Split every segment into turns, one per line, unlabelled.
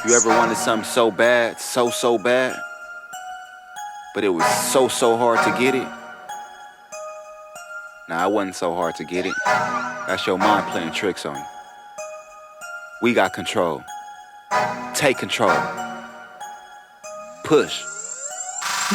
You ever wanted something so bad, so bad, but it was so hard to get it? Nah, it wasn't so hard to get it. That's your mind playing tricks on you. We got control. Take control. Push.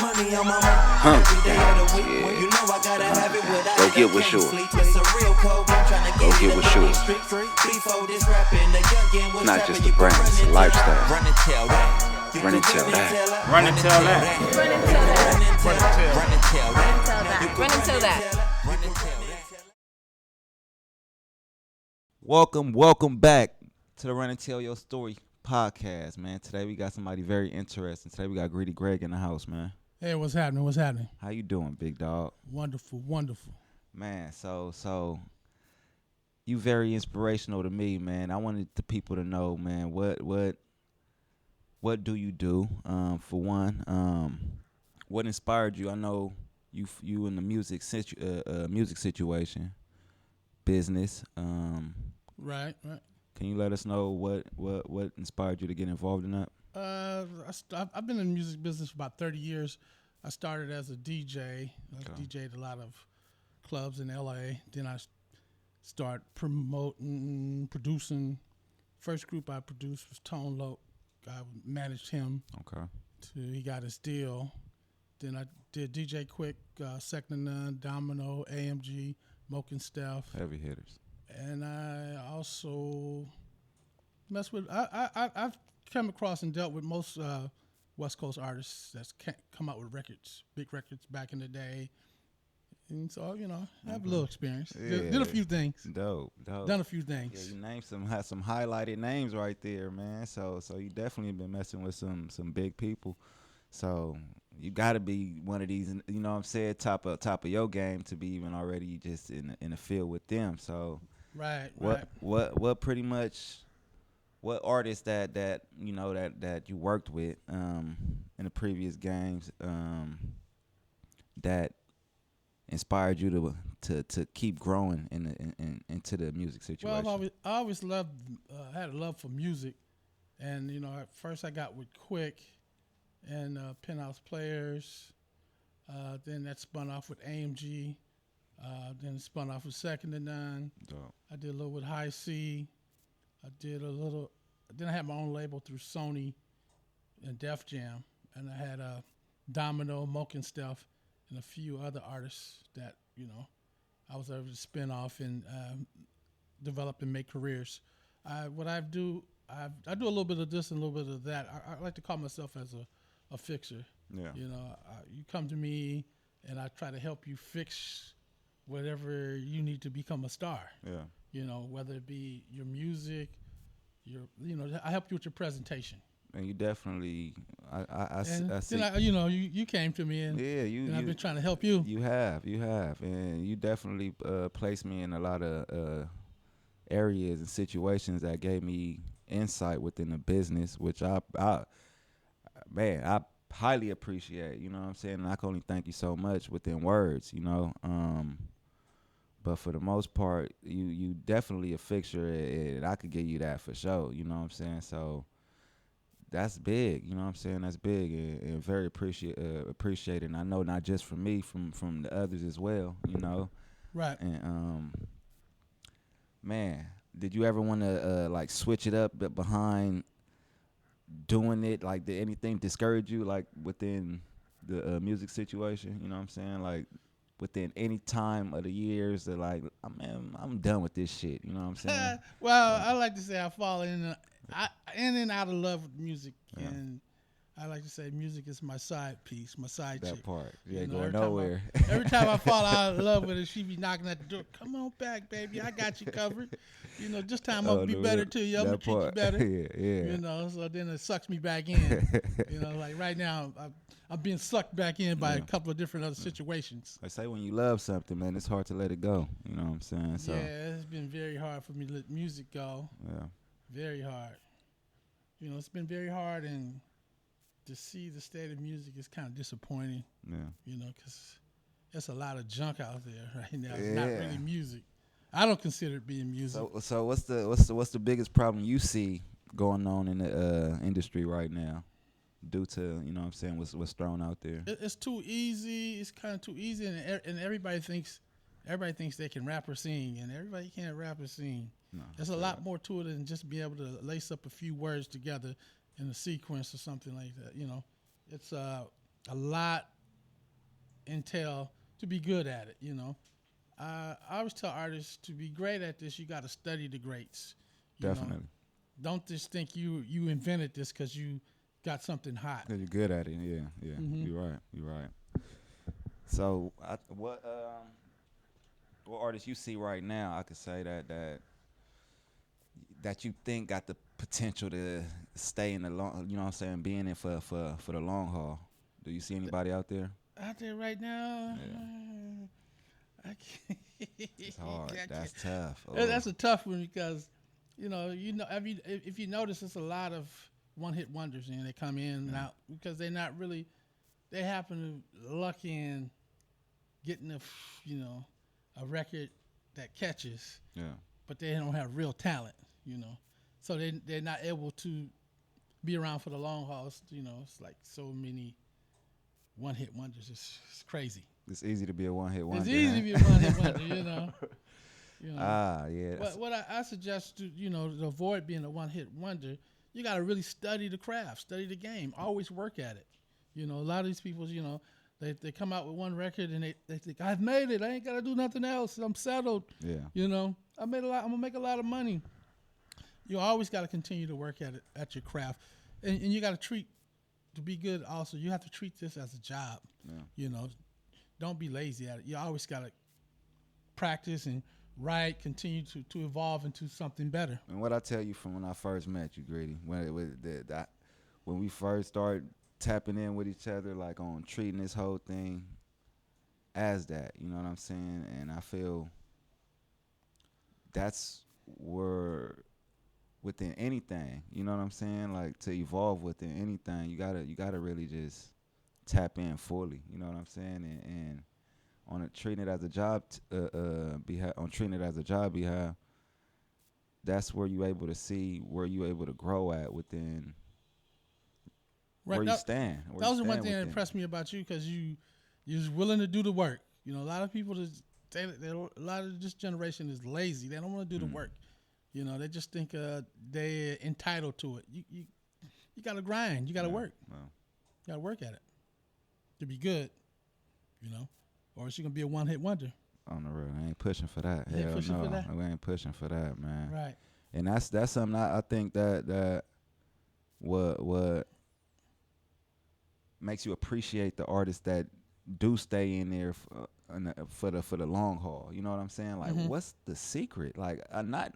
Money on my mind every day of the week.
Yeah.
You know I gotta have it without
Go
it,
get
I
what's
can't
yours.
sleep. It's a real cold game trying to
Go
get
get
it
what's
up in
yours.
street free. Before this rapping, the youngin' was
Not
trapping.
just a
You can
brand, it's a
run and
lifestyle.
tell, run and tell that. You
Run
can
and tell that.
Run and tell that.
Run and tell that. Run and tell that. Run and tell that.
Run until that.
Run and tell that.
Welcome back to the Run and Tell Your Story podcast, man. Today we got somebody very interesting. Today we got Greedy Greg in the house, man.
Hey, what's happening? What's happening?
How you doing, big dog?
Wonderful, wonderful.
Man, so you very inspirational to me, man. I wanted the people to know, man, what do you do? For one, what inspired you? I know you in the music situation, business.
Right.
Can you let us know what inspired you to get involved in that?
I've been in the music business for about 30 years. I started as a DJ. I DJ'd a lot of clubs in LA. Then I started producing. First group I produced was Tone Loc. I managed him.
Okay.
Till he got his deal. Then I did DJ Quik, 2ndIINone, Domino, AMG, Woken Steph.
Heavy hitters.
And I also mess with. I've come across and dealt with most West Coast artists that's come out with records, big records back in the day. And so, I have a little experience.
Yeah.
Did a few things.
Dope.
Done a few things.
Yeah, you named some highlighted names right there, man. So you definitely been messing with some big people. So you got to be one of these, you know what I'm saying, top of your game to be even already just in the field with them. So
Right.
what pretty much what artists that you worked with in the previous games that inspired you to keep growing into the music situation?
Well, I always loved, had a love for music, and at first I got with Quik and Penthouse Players. Then that spun off with AMG. Then it spun off with 2ndIINone.
Dope.
I did a little with High C. Then I had my own label through Sony and Def Jam, and I had Domino, Woken Steph, and a few other artists that I was able to spin off and develop and make careers. I do a little bit of this and a little bit of that. I like to call myself as a fixer.
Yeah.
You come to me and I try to help you fix whatever you need to become a star.
Yeah.
Whether it be your music, I help you with your presentation.
And you definitely, I see.
Then you came to me and I've been trying to help you.
You have, and you definitely placed me in a lot of areas and situations that gave me insight within the business, which I highly appreciate. You know what I'm saying? And I can only thank you so much within words. But for the most part, you definitely a fixture, and I could give you that for sure. You know what I'm saying? So that's big. You know what I'm saying? That's big and very appreciated. And I know not just from me, from the others as well.
Right.
And man, did you ever want to like switch it up behind doing it? Like, did anything discourage you, like within the music situation? You know what I'm saying? Like, within any time of the years that like, I'm done with this shit. You know what I'm saying?
Well, I like to say I fall in and out of love with music, and I like to say music is my side piece, my side chick.
That part, going
every
nowhere.
Every time I fall out of love with her, she be knocking at the door. Come on back, baby, I got you covered. This time I'm gonna be better to you. I'm gonna treat you better.
Yeah.
So then it sucks me back in. Like right now, I'm being sucked back in by a couple of different other situations.
I say when you love something, man, it's hard to let it go. You know what I'm saying? So
yeah, it's been very hard for me to let music go.
Yeah.
Very hard. It's been very hard, and to see the state of music is kind of disappointing.
Yeah.
Because there's a lot of junk out there right now. It's not really music. I don't consider it being music.
So what's the biggest problem you see going on in the industry right now, due to you know what I'm saying what's thrown out there.
It's too easy. It's kind of too easy, and everybody thinks they can rap or sing, and everybody can't rap or sing.
No,
There's a lot more to it than just be able to lace up a few words together in a sequence or something like that. You know, it's a lot entail to be good at it. You know, I always tell artists to be great at this, you got to study the greats. You
Definitely.
know? Don't just think you invented this because you got something hot.
'Cause you're good at it. Yeah.
Mhm.
You're right. So what artists you see right now? I could say that you think got the potential to stay in the long, you know what I'm saying, being in for the long haul. Do you see anybody out there?
Out there right now, I can't.
It's hard.
I can't.
That's tough.
That's a tough one because, if you notice, it's a lot of one-hit wonders, and they come in and out because they're not really. They happen to luck in getting a record that catches, but they don't have real talent, so they're not able to be around for the long haul. It's like so many one-hit wonders. It's crazy.
It's easy to be a one-hit wonder.
It's easy to be a one-hit wonder,
Yeah.
What I suggest to avoid being a one-hit wonder, you got to really study the craft, study the game, always work at it. A lot of these people, they come out with one record and they think, I've made it. I ain't got to do nothing else. I'm settled.
Yeah.
I made a lot. I'm gonna make a lot of money. You always got to continue to work at your craft, and you got to be good. Also, you have to treat this as a job.
Yeah.
Don't be lazy at it. You always got to practice and write, continue to evolve into something better.
And what I tell you from when I first met you, Grady, when we first started tapping in with each other, like on treating this whole thing as that, you know what I'm saying? And I feel that's where within anything, you know what I'm saying? Like to evolve within anything, you gotta really just tap in fully, you know what I'm saying? And on treating it as a job, that's where you able to see where you able to grow at within.
Right,
where you stand.
That was the one thing that impressed me about you because you're willing to do the work. A lot of people a lot of this generation is lazy. They don't want to do the work. They just think they're entitled to it. You got to grind. You got to work.
Wow.
You got to work at it to be good. Or else you're gonna be a one-hit wonder.
On the road, I ain't pushing for that.
You ain't pushing
Hell no,
for that?
we ain't pushing for that, man.
Right.
And that's something I think that what makes you appreciate the artists that do stay in there for the long haul. You know what I'm saying? Like, what's the secret? Like, not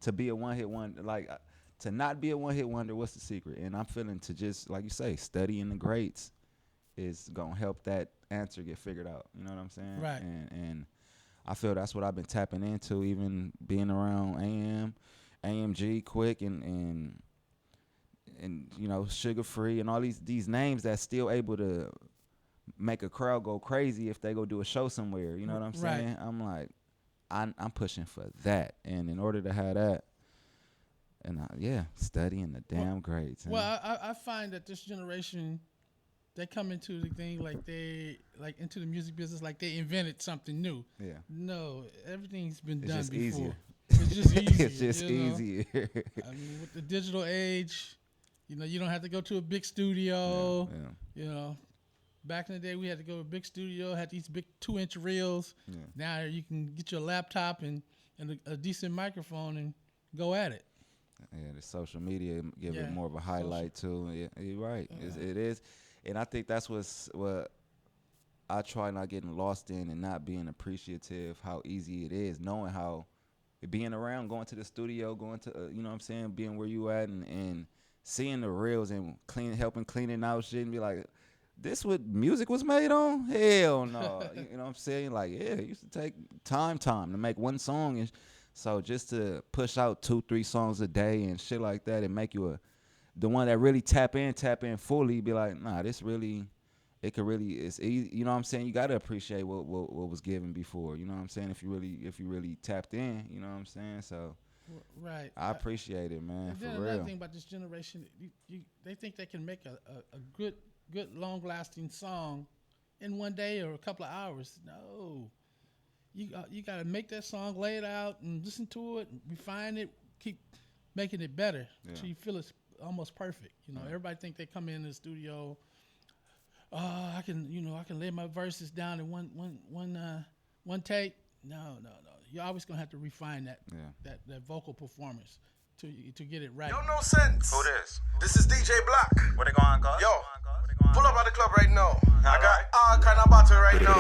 to be a one-hit wonder. Like, to not be a one-hit wonder. What's the secret? And I'm feeling to just, like you say, studying the greats is gonna help that answer get figured out. You know what I'm saying?
Right.
And I feel that's what I've been tapping into, even being around AMG, Quik, and Sugar Free, and all these names that's still able to make a crowd go crazy if they go do a show somewhere. You know what I'm saying?
Right.
I'm like, I'm pushing for that, and in order to have that, and studying the damn greats.
Well, I find that this generation, they come into the thing into the music business like they invented something new.
Yeah.
No, everything's been
It's
done
just
before.
easier.
It's just easier.
It's just easier.
I mean, with the digital age, you don't have to go to a big studio.
Yeah.
Back in the day, we had to go to a big studio, had these big 2-inch reels.
Yeah.
Now you can get your laptop and a decent microphone and go at it.
Yeah, the social media give it more of a highlight too. Yeah, you're right. It is. And I think that's what I try not getting lost in and not being appreciative how easy it is, knowing how being around, going to the studio, going to, you know what I'm saying, being where you at and seeing the reels and helping cleaning out shit and be like, this what music was made on? Hell no. You know what I'm saying? Like, it used to take time to make one song. And so just to push out 2-3 songs a day and shit like that and make you the one that really tap in fully, be like, nah, this really, it's easy. You know what I'm saying? You got to appreciate what was given before. You know what I'm saying? If you really tapped in, you know what I'm saying? So
Right.
I appreciate it, man.
And
For
then
real.
another thing about this generation, they think they can make a good, long-lasting song in one day or a couple of hours. No. You got to make that song, lay it out, and listen to it, and refine it, keep making it better until you feel it's almost perfect. You know, everybody think they come in the studio. I can lay my verses down in one take. No. You're always gonna have to refine that vocal performance to get it right.
Yo, no sense.
Who this?
This is DJ Black.
Where they going, cuz?
Yo, pull up at the club right now. I got all kind of bottle right now.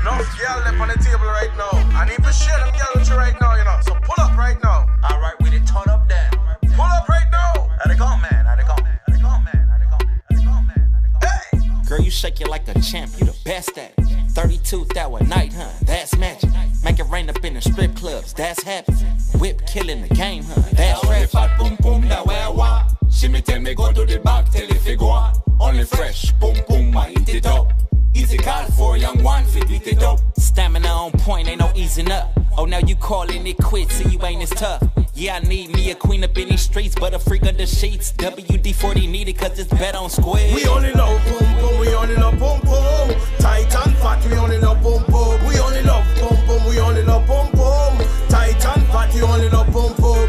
No girl left on the table right now. I need to share them girl with you right now, you know. So pull up right now.
All right, we done turn up then.
Pull up right now.
How they go, man? How they go, man? How they go, man? How they go, man? How they go, man? How they go?
Hey.
Girl, you shake it like a champ, you the best at it. 32,000 night, huh? That's magic. Make it rain up in the strip clubs, that's happy. Whip killing the game, huh? That's
Only fat boom boom that way I want. She me tell me go to the back, tell if you go on. Only fresh boom boom, I eat it up. Easy call for a young one, fit eat it up.
Stamina on point, ain't no easing up. Oh, now you calling it quits, so you ain't as tough. Yeah, I need me a queen up in these streets, but a freak under sheets. WD-40 needed, cause it's bet on squid.
We only know boom boom, we only know boom boom. Tight and fat, we only know boom boom. We only know boom boom, we only know boom boom. Tight and fat, we only know boom boom.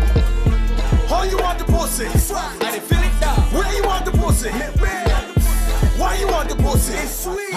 How you want the pussy?
I feel it down.
Where you want the pussy? Why you want the pussy? It's sweet.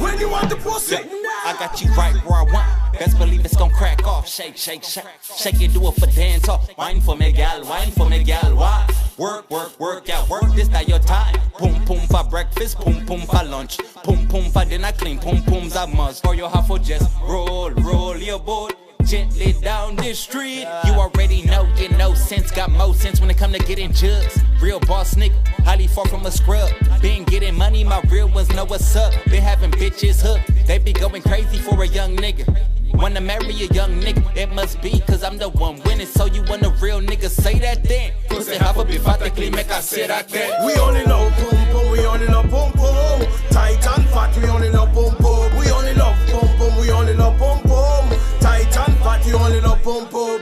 When you want the pussy?
I got you right where I want. Best believe it's gon' crack off. Shake, shake, shake. Shake it, do it for dance off. Wine for me, gal. Wine for me, gal. Why? Work, work, work, yeah. Work this, not your time. Pum, pum for breakfast. Pum, pum for lunch. Pum, pum for dinner. Clean. Pum, pums I must. For your half for just roll your boat gently down the street. You already know, you know sense. Got more sense when it come to getting jugs. Real boss nigga, highly far from a scrub. Been getting money, my real ones know what's up. Been having bitches hooked, they be going crazy for a young nigga. Wanna marry a young nigga, it must be cause I'm the one winning. So you want a real nigga, say that then. Pussy half a bit fatically, make I say that then.
We only know boom boom, we only know boom boom. Tight and fat, we only know boom boom. We only know boom boom, we only know boom boom. Tight and fat, we only know boom boom.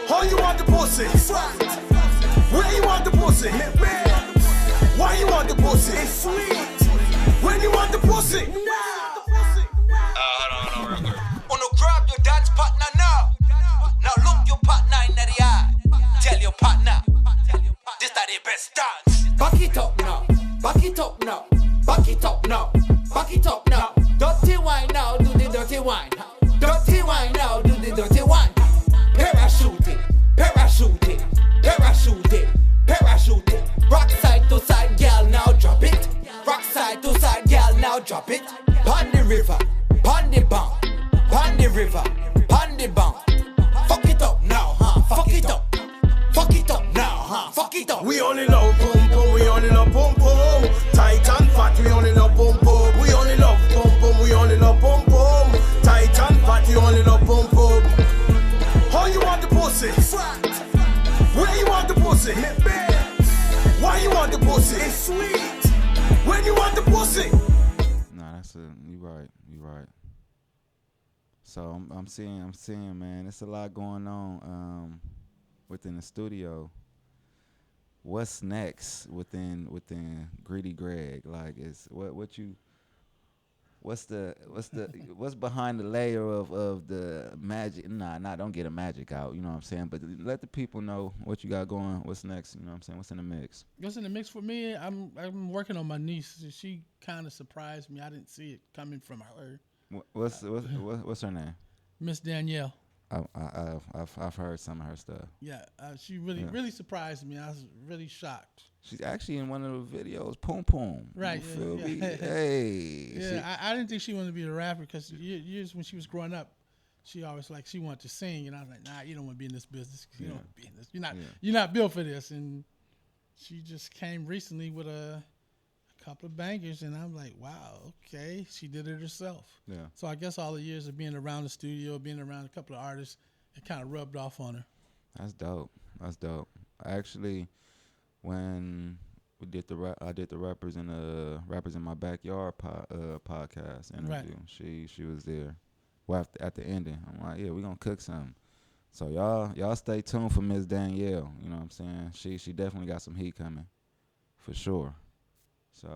How you want the pussy? Where you want the pussy? Why you want the pussy? It's sweet. When you want the pussy?
Hold on, real quick.
Wanna grab your dance partner now. Now look your partner in the eye. Tell your partner, this that the best dance. Back it up now, back it up now, back it up now, back it up now. Dirty wine now, do the dirty wine. Dirty wine now, do the dirty wine. Parachute it, parachute it, parachute it, parachute it. Rock side to side, girl, now drop it. Rock side to side, girl, now drop it. Pon the river, pon the bank, pon the river, pon the bank. Fuck it up now, huh? Fuck it up. Fuck it up now, huh? Fuck it up.
We only know boom boom, we only know boom boom. Tight and fat, we only know boom boom. We only know boom boom, we only know boom boom. Tight and fat, we only know boom boom. How you want the pussy? Where you want the pussy? Why you want the pussy? It's sweet. When you want the pussy?
Nah, that's it. You right. So I'm seeing, man. It's a lot going on within the studio. What's next within Greedy Greg? Like, is what's behind the layer of the magic? Nah, don't get a magic out. You know what I'm saying? But let the people know what you got going. What's next? You know what I'm saying? What's in the mix?
What's in the mix for me? I'm working on my niece. She kind of surprised me. I didn't see it coming from her.
What's her name?
Miss Danielle.
I've heard some of her stuff.
Yeah, she really surprised me. I was really shocked.
She's actually in one of the videos, Poom Poom.
Right.
You feel
yeah.
me? Hey.
Yeah, I didn't think she wanted to be a rapper because years when she was growing up, she always she wanted to sing, and I was like, nah, you don't want to be in this business. You don't want to be in this. You're not built for this. And she just came recently with a couple of bangers, and I'm like, wow, okay, she did it herself.
Yeah.
So I guess all the years of being around the studio, being around a couple of artists, it kind of rubbed off on her.
That's dope. Actually, when I did the rappers in my backyard podcast interview.
Right.
She was there. Well, at the ending, I'm like, yeah, we gonna cook something. So y'all stay tuned for Miss Danielle. You know what I'm saying? She definitely got some heat coming, for sure. So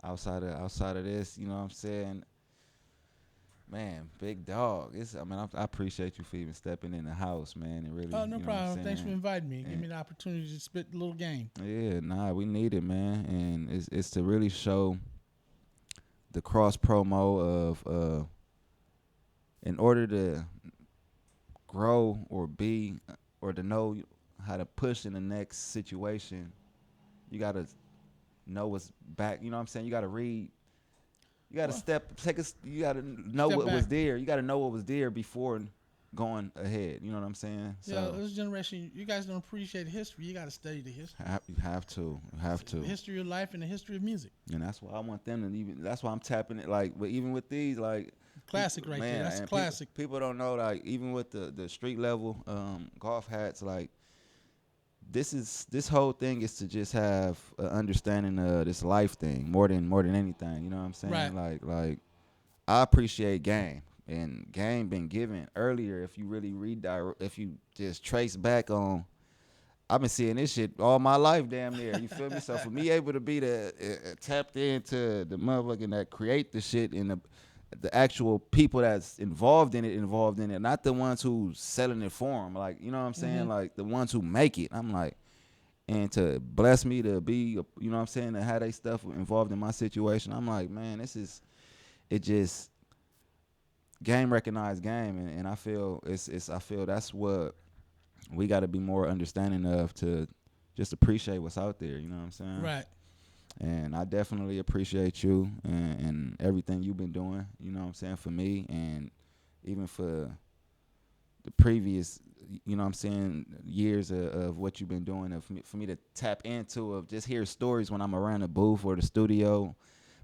outside of this, you know what I'm saying? Man, big dog. I appreciate you for even stepping in the house, man. And really,
Oh, no
you know
problem.
what I'm
Thanks for
saying?
inviting me. Give me the opportunity to spit a little game.
Yeah, nah, we need it, man. And it's to really show the cross promo of in order to grow or be or to know how to push in the next situation, you gotta know what's back. You know what I'm saying? You gotta read. You gotta you gotta know
Step
what was
back.
there. You gotta know what was there before going ahead. You know what I'm saying?
Yeah, this generation, you guys don't appreciate history. You got to study the history.
You have to.
The history of life and the history of music.
And that's why I want them to even. That's why I'm tapping it. Like, but even with these, like
Classic right there. That's
and
classic.
People don't know, like, even with the street level golf hats, like this whole thing is to just have an understanding of this life thing more than anything. You know what I'm saying?
Right.
Like I appreciate game. And game been given earlier. If you really if you just trace back on, I've been seeing this shit all my life, damn near. You feel me? So for me able to be tapped into the motherfucking that create the shit and the actual people that's involved in it, not the ones who selling it for them. Like, you know what I'm saying?
Mm-hmm.
Like the ones who make it. I'm like, and to bless me to be, you know what I'm saying, to have they stuff involved in my situation. I'm like, man, it just. Game recognized game, and I feel I feel that's what we got to be more understanding of to just appreciate what's out there. You know what I'm saying?
Right.
And I definitely appreciate you and everything you've been doing. You know what I'm saying, for me and even for the previous, you know what I'm saying, years of what you've been doing. For me to tap into of just hear stories when I'm around the booth or the studio.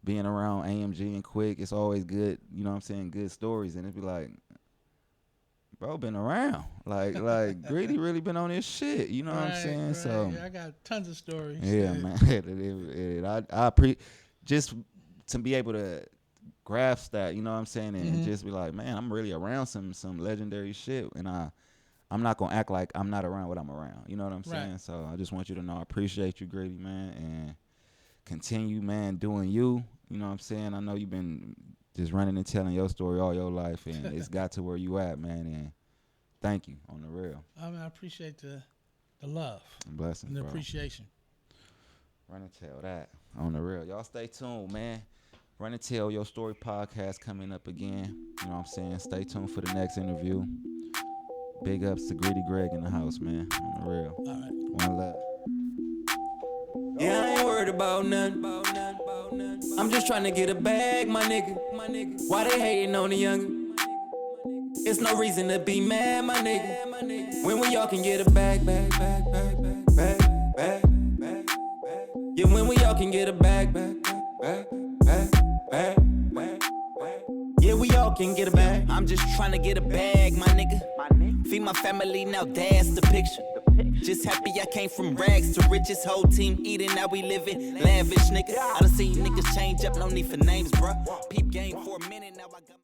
Being around AMG and Quik, it's always good, you know what I'm saying, good stories. And it'd be like, bro, been around. Like Greedy really been on this shit, you know what I'm saying?
Right.
So
Yeah, I got tons of stories.
yeah, man. I just to be able to grasp that, you know what I'm saying, and just be like, man, I'm really around some legendary shit, and I'm not gonna act like I'm not around what I'm around. You know what I'm saying?
Right.
So I just want you to know I appreciate you, Greedy, man, and continue, man, doing you. You know what I'm saying? I know you've been just running and telling your story all your life, and it's got to where you at, man. And thank you on the real.
I mean, I appreciate the love
Blessings,
and the
bro.
appreciation.
Run and tell that on the real. Y'all stay tuned, man. Run and Tell Your Story podcast coming up again. You know what I'm saying? Stay tuned for the next interview. Big ups to Greedy Greg in the house, man. On the real.
All right.
One love.
Yeah, I ain't worried about nothing. I'm just trying to get a bag, my nigga. Why they hating on the youngin'? It's no reason to be mad, my nigga. When we all can get a bag. Yeah, when we all can get a bag. Yeah, we all can get a bag. I'm just trying to get a bag, my nigga. Feed my family, now that's the picture. Just happy I came from rags to riches. Whole team eating, now we living lavish, nigga. I done seen niggas change up, no need for names, bruh. Peep game for a minute, now I got